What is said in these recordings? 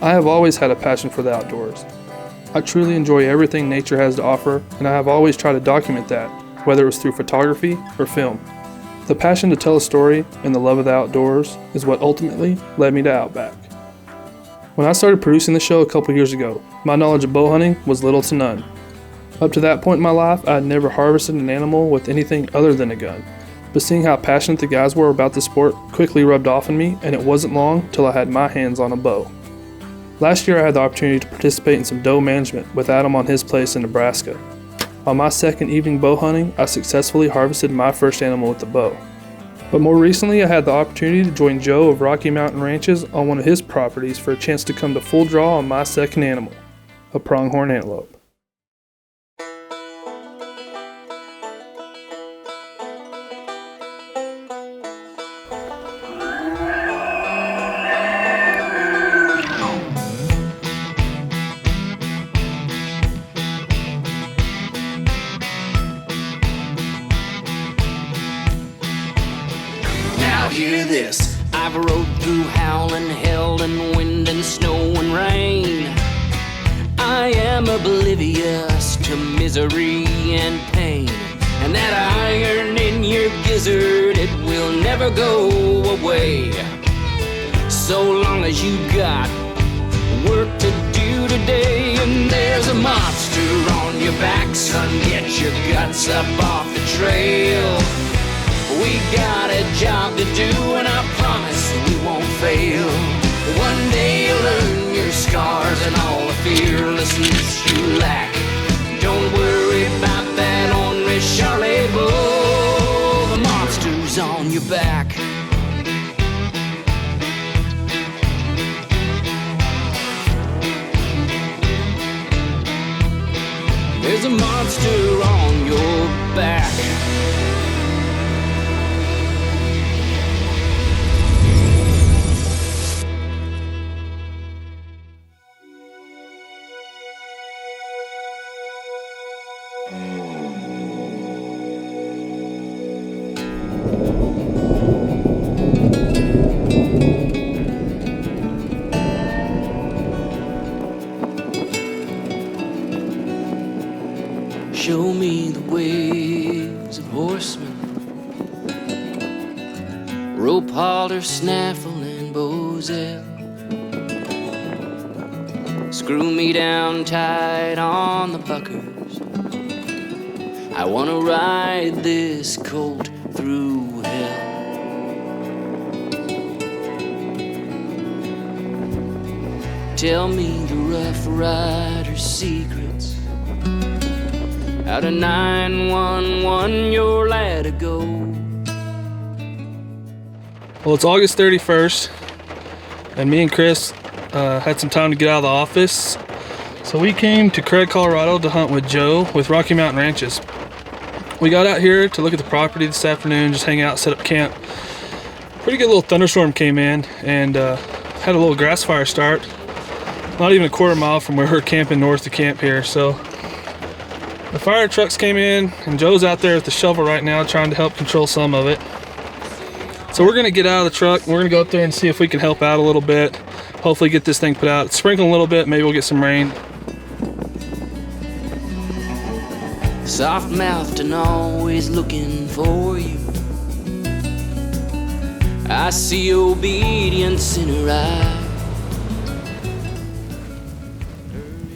I have always had a passion for the outdoors. I truly enjoy everything nature has to offer, and I have always tried to document that, whether it was through photography or film. The passion to tell a story and the love of the outdoors is what ultimately led me to Outback. When I started producing the show a couple years ago, my knowledge of bow hunting was little to none. Up to that point in my life, I had never harvested an animal with anything other than a gun. But seeing how passionate the guys were about the sport quickly rubbed off on me, and it wasn't long till I had my hands on a bow. Last year I had the opportunity to participate in some doe management with Adam on his place in Nebraska. On my second evening bow hunting, I successfully harvested my first animal with the bow. But more recently I had the opportunity to join Joe of Rocky Mountain Ranches on one of his properties for a chance to come to full draw on my second animal, a pronghorn antelope. Hear this, I've rode through howling hell and wind and snow and rain. I am oblivious to misery and pain, and that iron in your gizzard, it will never go away. So long as you got work to do today, and there's a monster on your back, son, get your guts up off the trail. We got a job to do, and I promise we won't fail. One day you'll learn your scars and all the fearlessness you lack. Don't worry about that ornery Charlie bull, the monster's on your back. There's a monster on your back. Show me the ways of horsemen, rope halter, snaffle, and bosel. Screw me down tight on the puckers. I wanna ride this colt through hell. Tell me the rough rider's secrets. Out of 911, your lad to go. Well, it's August 31st, and me and Chris had some time to get out of the office. So we came to Craig, Colorado to hunt with Joe with Rocky Mountain Ranches. We got out here to look at the property this afternoon, just hang out, set up camp. Pretty good little thunderstorm came in and had a little grass fire start. Not even a quarter mile from where we're camping north of camp here. So the fire trucks came in, and Joe's out there with the shovel right now trying to help control some of it. So we're gonna get out of the truck and we're gonna go up there and see if we can help out a little bit. Hopefully get this thing put out. It's sprinkling a little bit, maybe we'll get some rain. Soft-mouthed and always looking for you. I see obedience in her eye.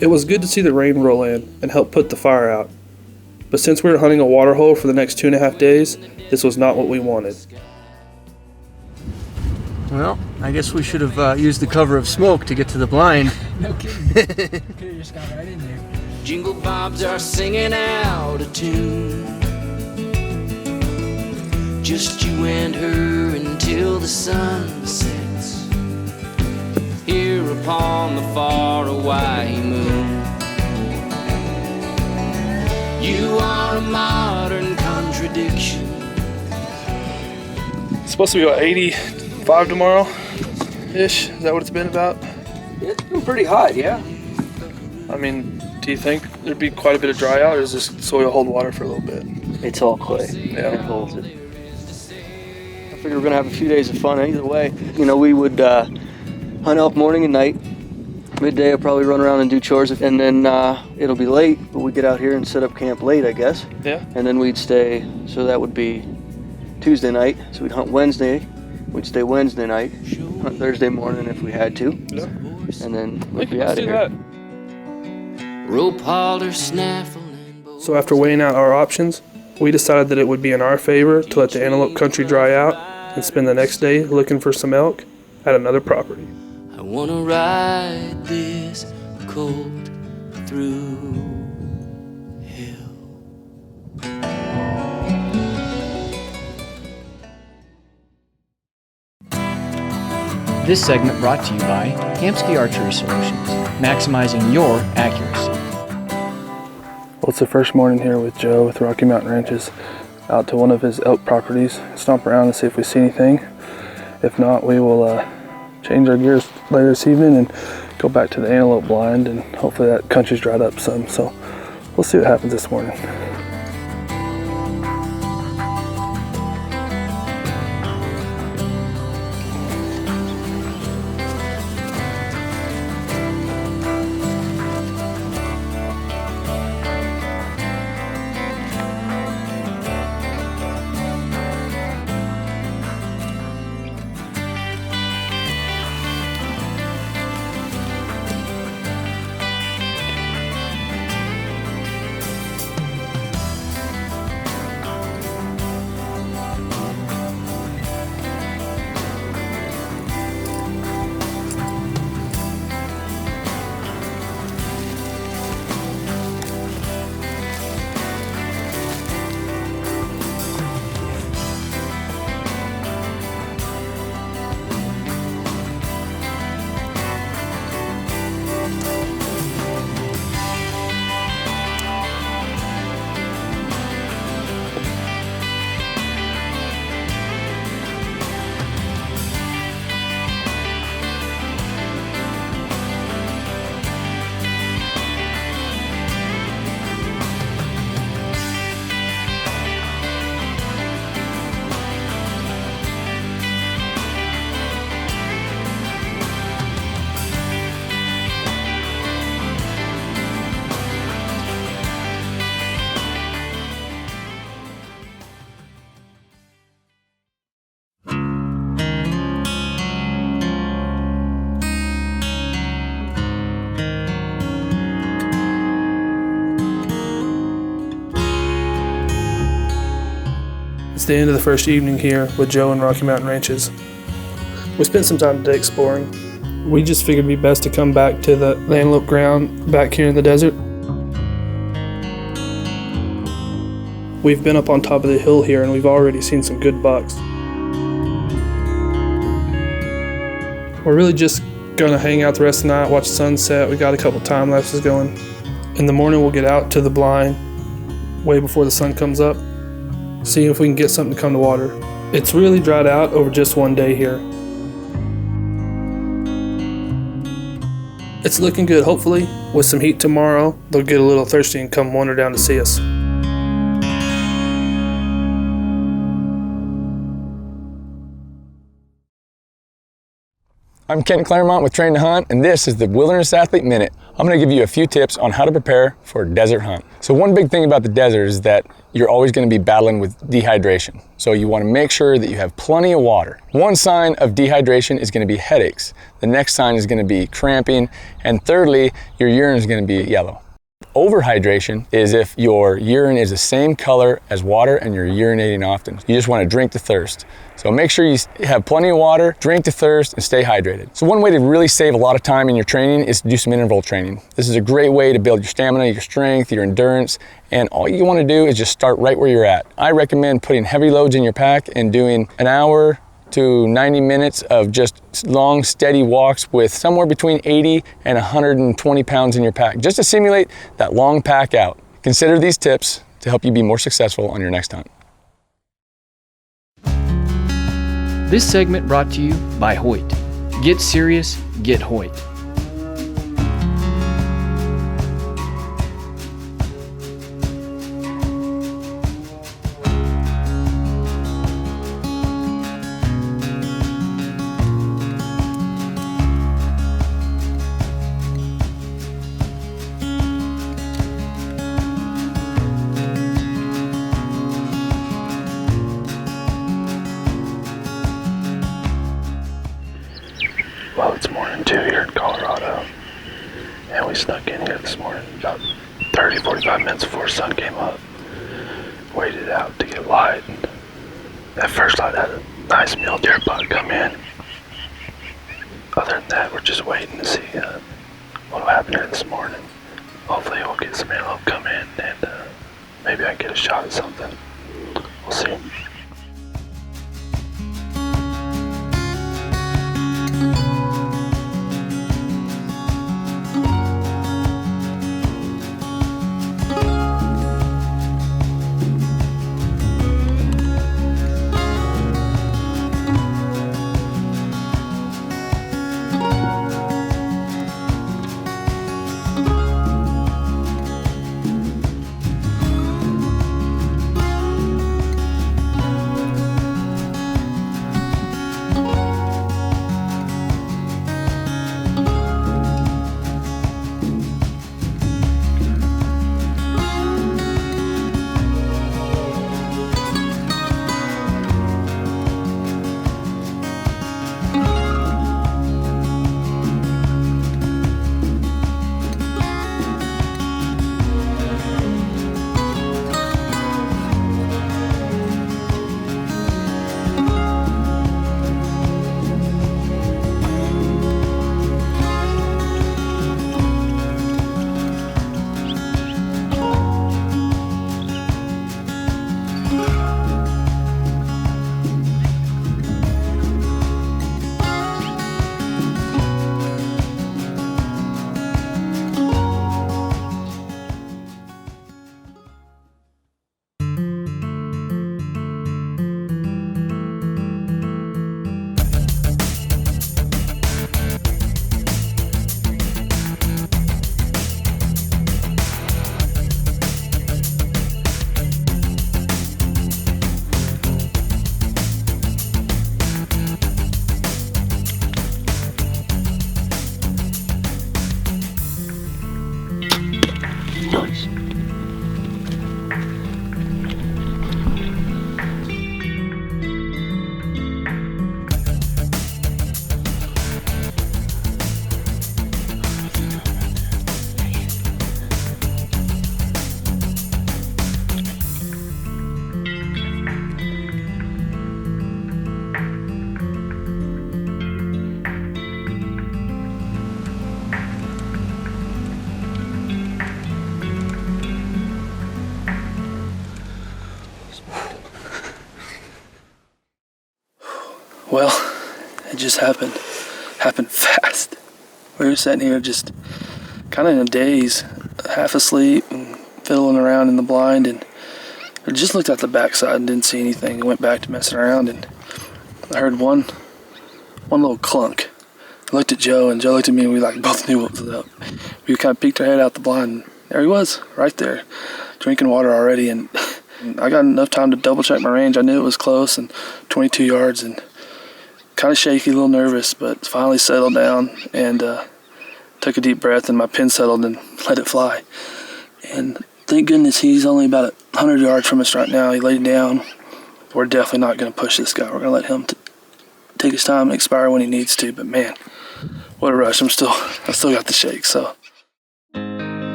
It was good to see the rain roll in and help put the fire out. But since we were hunting a water hole for the next 2.5 days, this was not what we wanted. Well, I guess we should have used the cover of smoke to get to the blind. No kidding. You could have just got right in there. Jingle bobs are singing out of tune. Just you and her until the sun sets here upon the far Hawaii moon. You are a modern contradiction. It's supposed to be about 85 tomorrow-ish. Is that what it's been about? It's been pretty hot, yeah. I mean, do you think there'd be quite a bit of dry out, or does this soil hold water for a little bit? It's all clay. Yeah. It holds it. I figure we're gonna have a few days of fun either way. You know, we would hunt elk morning and night, Midday, I'll probably run around and do chores, and then it'll be late, but we get out here and set up camp late, I guess. Yeah. And then we'd stay, so that would be Tuesday night. So we'd hunt Wednesday. We'd stay Wednesday night, hunt Thursday morning if we had to. Yeah. And then We we'd can be out of do here. that. Rope halter, snaffle, and bow. So after weighing out our options, we decided that it would be in our favor to let the Antelope country dry out and spend the next day looking for some elk at another property. I wanna ride this cold through hell. This segment brought to you by Kamsky Archery Solutions, maximizing your accuracy. Well, it's the first morning here with Joe with Rocky Mountain Ranches, out to one of his elk properties, stomp around and see if we see anything. If not, we will change our gears later this evening and go back to the antelope blind, and hopefully that country's dried up some. So we'll see what happens this morning. It's the end of the first evening here with Joe and Rocky Mountain Ranches. We spent some time today exploring. We just figured it'd be best to come back to the antelope ground back here in the desert. We've been up on top of the hill here and we've already seen some good bucks. We're really just gonna hang out the rest of the night, watch the sunset. We got a couple time lapses going. In the morning we'll get out to the blind way before the sun comes up, see if we can get something to come to water. It's really dried out over just one day here. It's looking good. Hopefully with some heat tomorrow they'll get a little thirsty and come wander down to see us. I'm Ken Claremont with Train to Hunt, and this is the Wilderness Athlete Minute. I'm going to give you a few tips on how to prepare for a desert hunt. So one big thing about the desert is that you're always going to be battling with dehydration. So you want to make sure that you have plenty of water. One sign of dehydration is going to be headaches. The next sign is going to be cramping. And thirdly, your urine is going to be yellow. Overhydration is if your urine is the same color as water and you're urinating often. You just want to drink to thirst. So make sure you have plenty of water, drink to thirst, and stay hydrated. So one way to really save a lot of time in your training is to do some interval training. This is a great way to build your stamina, your strength, your endurance, and all you want to do is just start right where you're at. I recommend putting heavy loads in your pack and doing an hour to 90 minutes of just long, steady walks with somewhere between 80 and 120 pounds in your pack, just to simulate that long pack out. Consider these tips to help you be more successful on your next hunt. This segment brought to you by Hoyt. Get serious, get Hoyt. finally snuck in here this morning, about 30, 45 minutes before the sun came up. Waited out to get light. And that first light had a nice mule deer buck come in. Other than that, we're just waiting to see what will happen here this morning. Hopefully we'll get some antelope come in and maybe I can get a shot at something. We'll see. Well, it just happened fast. We were sitting here just kind of in a daze, half asleep and fiddling around in the blind, and I just looked out the backside and didn't see anything. I went back to messing around and I heard one little clunk. I looked at Joe and Joe looked at me and we both knew what was up. We kind of peeked our head out the blind and there he was, right there, drinking water already, and I got enough time to double check my range. I knew it was close and 22 yards and kind of shaky, a little nervous, but finally settled down and took a deep breath and my pin settled and let it fly. And thank goodness he's only about 100 yards from us right now. He laid down. We're definitely not going to push this guy. We're going to let him take his time and expire when he needs to. But man, what a rush. I still got the shake, so.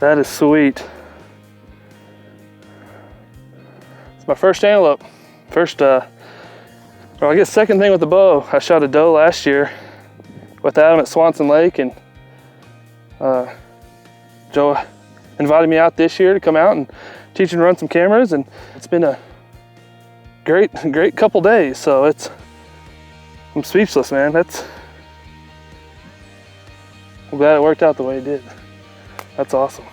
That is sweet. It's my first antelope. I guess second thing with the bow. I shot a doe last year with Adam at Swanson Lake, and Joe invited me out this year to come out and teach and run some cameras, and it's been a great couple days. So I'm speechless, man. I'm glad it worked out the way it did. That's awesome.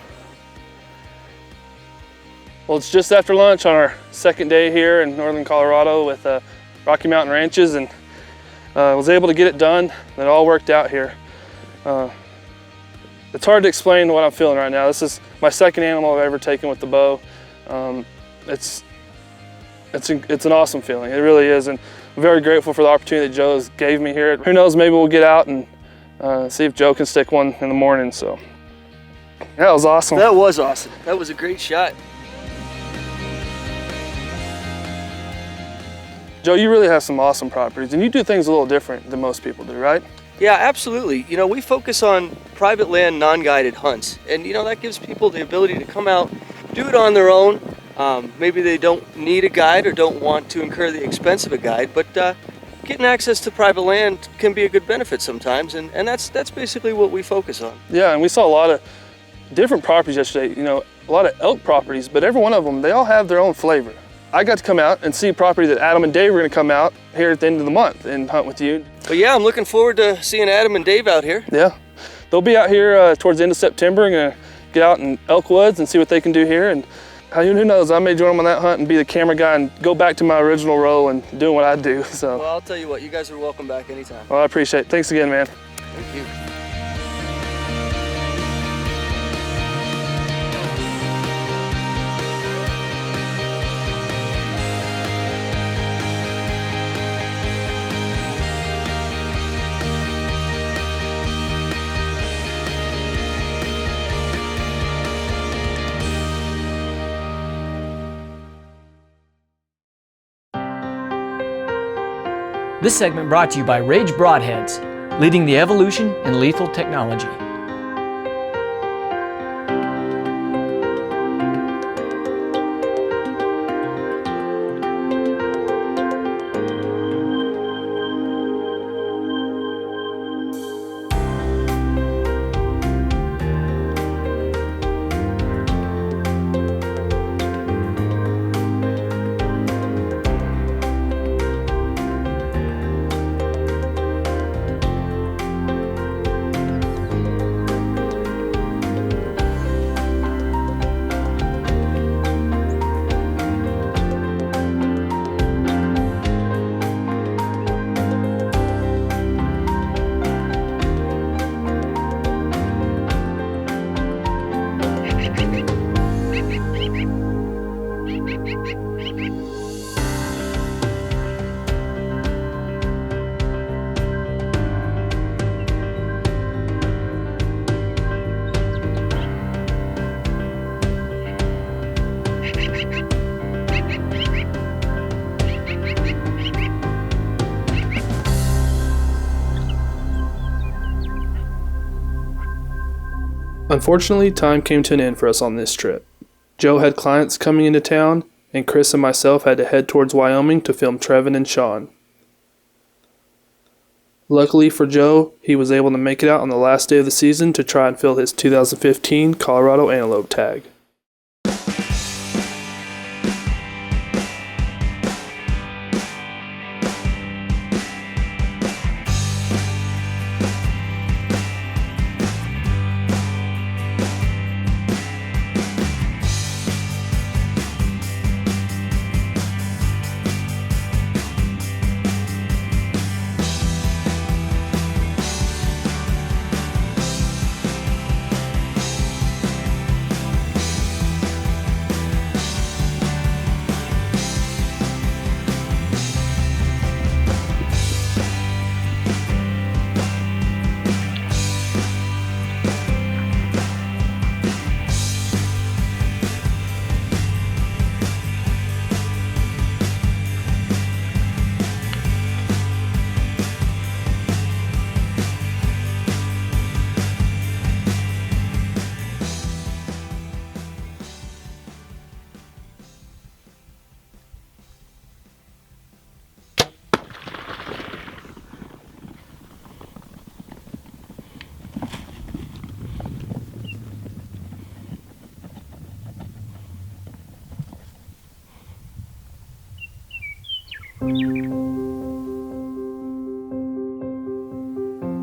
Well, it's just after lunch on our second day here in northern Colorado with Rocky Mountain Ranches, and was able to get it done. It all worked out here. It's hard to explain what I'm feeling right now. This is my second animal I've ever taken with the bow. It's an awesome feeling. It really is, and I'm very grateful for the opportunity that Joe gave me here. Who knows, maybe we'll get out and see if Joe can stick one in the morning. So that was awesome. That was awesome. That was a great shot. Joe, you really have some awesome properties, and you do things a little different than most people do, right? Yeah, absolutely. You know, we focus on private land, non-guided hunts, and you know, that gives people the ability to come out, do it on their own. Maybe they don't need a guide or don't want to incur the expense of a guide, but getting access to private land can be a good benefit sometimes, and that's basically what we focus on. Yeah, and we saw a lot of different properties yesterday, you know, a lot of elk properties, but every one of them, they all have their own flavor. I got to come out and see a property that Adam and Dave are going to come out here at the end of the month and hunt with you. But yeah, I'm looking forward to seeing Adam and Dave out here. Yeah, they'll be out here towards the end of September and going to get out in elk woods and see what they can do here. And who knows, I may join them on that hunt and be the camera guy and go back to my original role and doing what I do. So. Well, I'll tell you what, you guys are welcome back anytime. Well, I appreciate it. Thanks again, man. Thank you. This segment brought to you by Rage Broadheads, leading the evolution in lethal technology. Unfortunately, time came to an end for us on this trip. Joe had clients coming into town, and Chris and myself had to head towards Wyoming to film Trevin and Sean. Luckily for Joe, he was able to make it out on the last day of the season to try and fill his 2015 Colorado Antelope tag.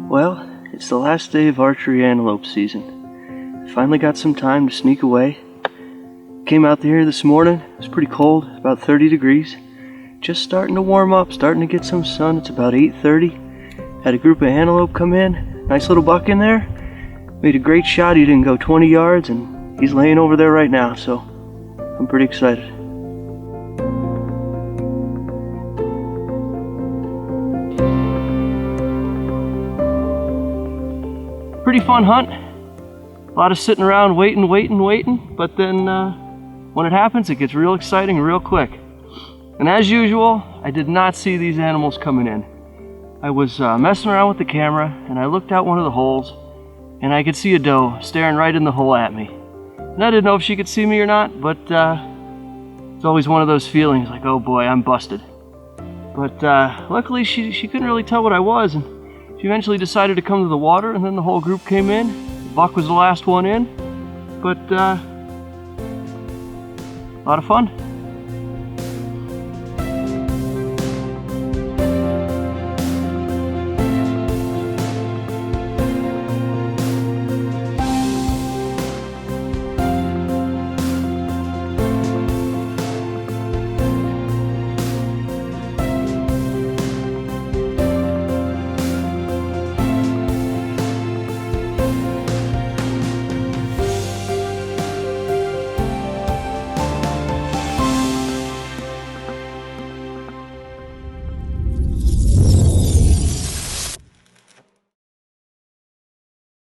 Well, It's the last day of archery antelope season. I finally got some time to sneak away. Came out here this morning. It was pretty cold, about 30 degrees. Just starting to warm up, starting to get some sun. It's about 8:30. Had a group of antelope come in. Nice little buck in there. Made a great shot. He didn't go 20 yards, and he's laying over there right now, so I'm pretty excited. Pretty fun hunt. A lot of sitting around waiting, but then when it happens, it gets real exciting real quick. And as usual, I did not see these animals coming in. I was messing around with the camera, and I looked out one of the holes, and I could see a doe staring right in the hole at me. And I didn't know if she could see me or not, but it's always one of those feelings like, oh boy, I'm busted. But luckily she couldn't really tell what I was, and she eventually decided to come to the water, and then the whole group came in. The buck was the last one in, but a lot of fun.